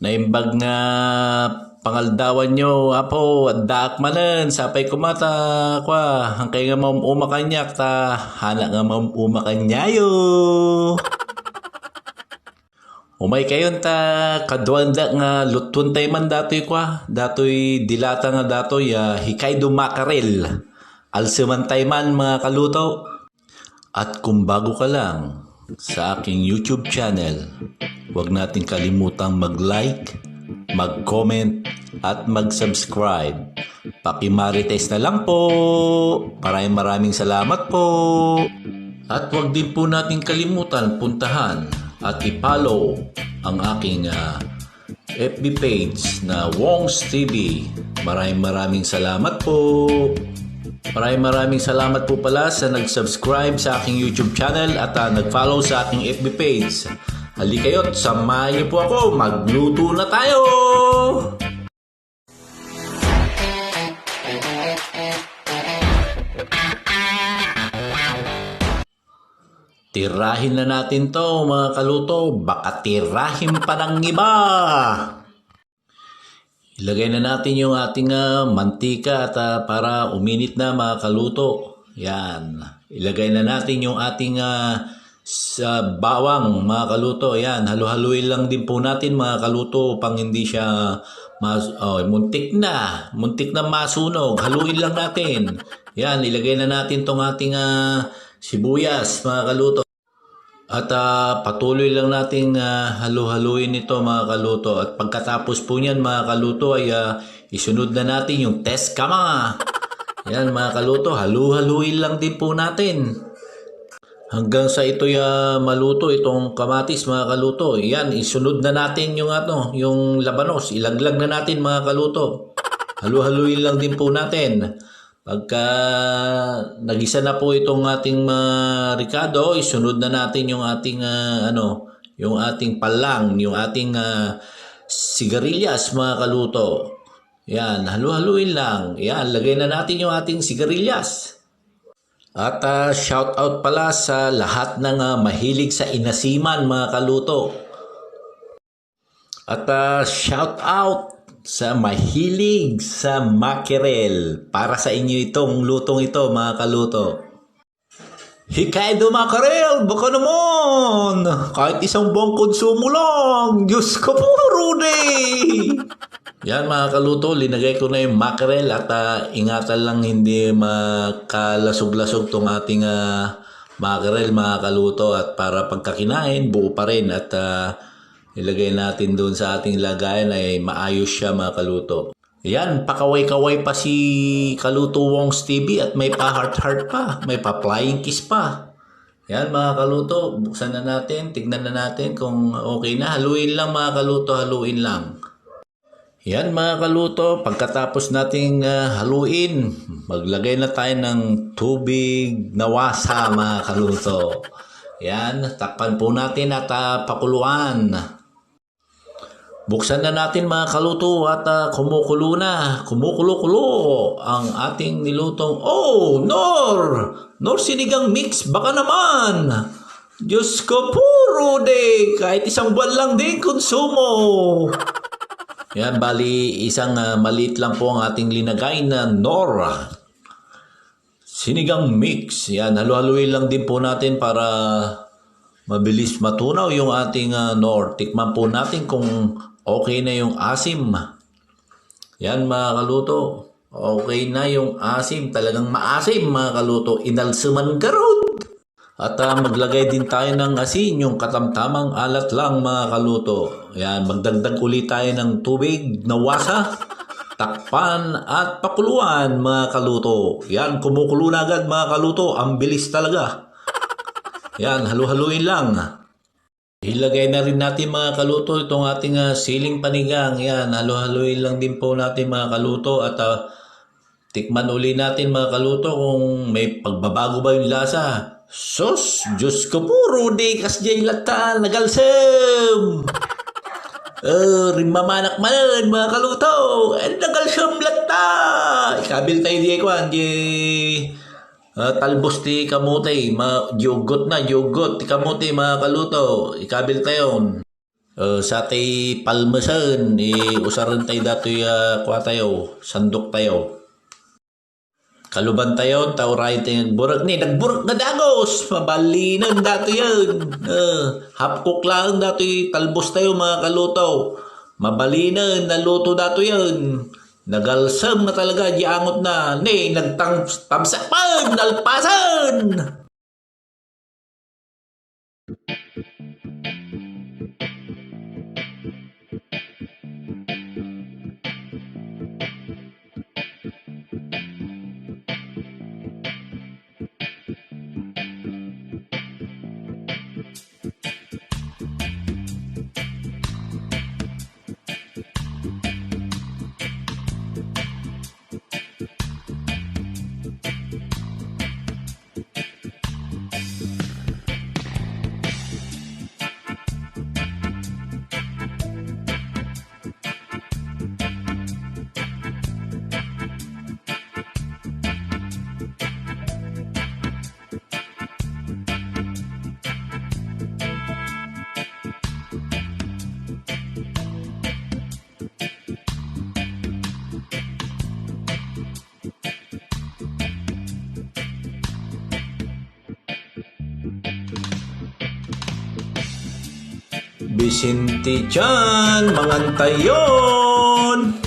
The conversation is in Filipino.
Naimbag nga pangaldawan nyo, apo, at daak manen, sapay kumata, kwa, hangkay nga umakanyak, ta, hana nga umakanyayo. Umay kayon ta, kadwanda nga lutun tayo man datoy kwa, datoy dilata nga datoy, hikay dumakarel, alsuman tayo man mga kaluto. At kung bago ka lang sa aking YouTube channel, huwag natin kalimutang mag-like, mag-comment, at mag-subscribe. Pakimarites na lang po. Maraming salamat po. At huwag din po natin kalimutan puntahan at i-follow ang aking FB page na Wong's TV. Maraming salamat po. Maraming salamat po pala sa nag-subscribe sa aking YouTube channel at nag-follow sa aking FB page. Halika kayo't samahan niyo po ako, magluto na tayo! Tirahin na natin to mga kaluto, baka tirahin pa ng iba! Ilagay na natin yung ating mantika at para uminit na mga kaluto. Yan. Ilagay na natin yung ating sa bawang mga kaluto. Yan. Halu-haluin lang din po natin mga kaluto pang hindi siya muntik na masunog. Haluin lang natin. Yan. Ilagay na natin tong ating sibuyas mga kaluto. At patuloy lang nating halu-haluin ito mga kaluto. At pagkatapos po niyan mga kaluto ay isunod na natin yung test kama. Yan mga kaluto, halu-haluin lang din po natin. Hanggang sa ito'y maluto itong kamatis mga kaluto. Yan, isunod na natin yung yung labanos. Ilaglag na natin mga kaluto. Halu-haluin lang din po natin. Pagka nagisa na po itong ating ricado, isunod na natin yung ating yung ating palang, yung ating sigarilyas mga kaluto. Yan, halu-haluin lang. Yan, lagay na natin yung ating sigarilyas. At shout out pala sa lahat ng mahilig sa inasiman mga kaluto. At shout out sa mahilig sa mackerel. Para sa inyo itong lutong ito mga kaluto. Hikay mackerel, baka naman kahit isang buong konsumo lang. Diyos ko po, Rudy. Yan mga kaluto, linagay ko na yung mackerel at ingatan lang hindi makalasog-lasog tong ating mackerel mga kaluto. At para pagkakinain, buo pa rin at ilagay natin doon sa ating lagayan ay maayos siya mga kaluto. Yan, pakaway-kaway pa si Kaluto Wong's TV at may pa-heart-heart pa, may pa-flying kiss pa. Yan mga kaluto, buksan na natin, tignan na natin kung okay na. Haluin lang mga kaluto, haluin lang. Yan mga kaluto, pagkatapos nating haluin, maglagay na tayo ng tubig na wasa mga kaluto. Yan, takpan po natin at pakuluan. Buksan na natin mga kaluto at kumukulo ang ating nilutong. Oh, Nor sinigang mix, baka naman. Diyos ko po, Rudy, kahit isang buwan lang din konsumo. Yan, bali isang maliit lang po ang ating linagay na Nor sinigang mix. Yan, halu-haluin lang din po natin para mabilis matunaw yung ating Nor. Tikman po natin kung okay na yung asim. Yan mga kaluto. Okay na yung asim. Talagang maasim mga kaluto. Inalsuman garot. At maglagay din tayo ng asin. Yung katamtamang alat lang mga kaluto. Yan, magdagdag ulit tayo ng tubig na wasa. Takpan at pakuluan mga kaluto. Yan, kumukulo na agad mga kaluto. Ang bilis talaga. Yan, halu-haluin lang. Ilagay na rin natin mga kaluto itong ating siling panigang. Yan, halu-haluin lang din po natin mga kaluto. At tikman uli natin mga kaluto kung may pagbabago ba yung lasa. Sus, Diyos ko po, Rudy, kasjay lata, nagalsam. Rimamanak man mga kaluto. Nagalsam lata. Ikabil tayo di ko, talbos ti kamote, yugot na, yugot ti kamote mga kaluto, ikabil tayon. Sa tay palmasan, usaran tayo datoy kwa tayo, sandok tayo. Kaluban tayo, tauray tayo nagburag ni, nagburag na dagos, mabalinan dato yan. Hapkok lang dato talbos tayo mga kaluto. Mabalinan, naluto dato yan. Nagalsam na talaga, diangot na, ni, nagtamsapan, nalpasan. Vicente Chan, mangantayon.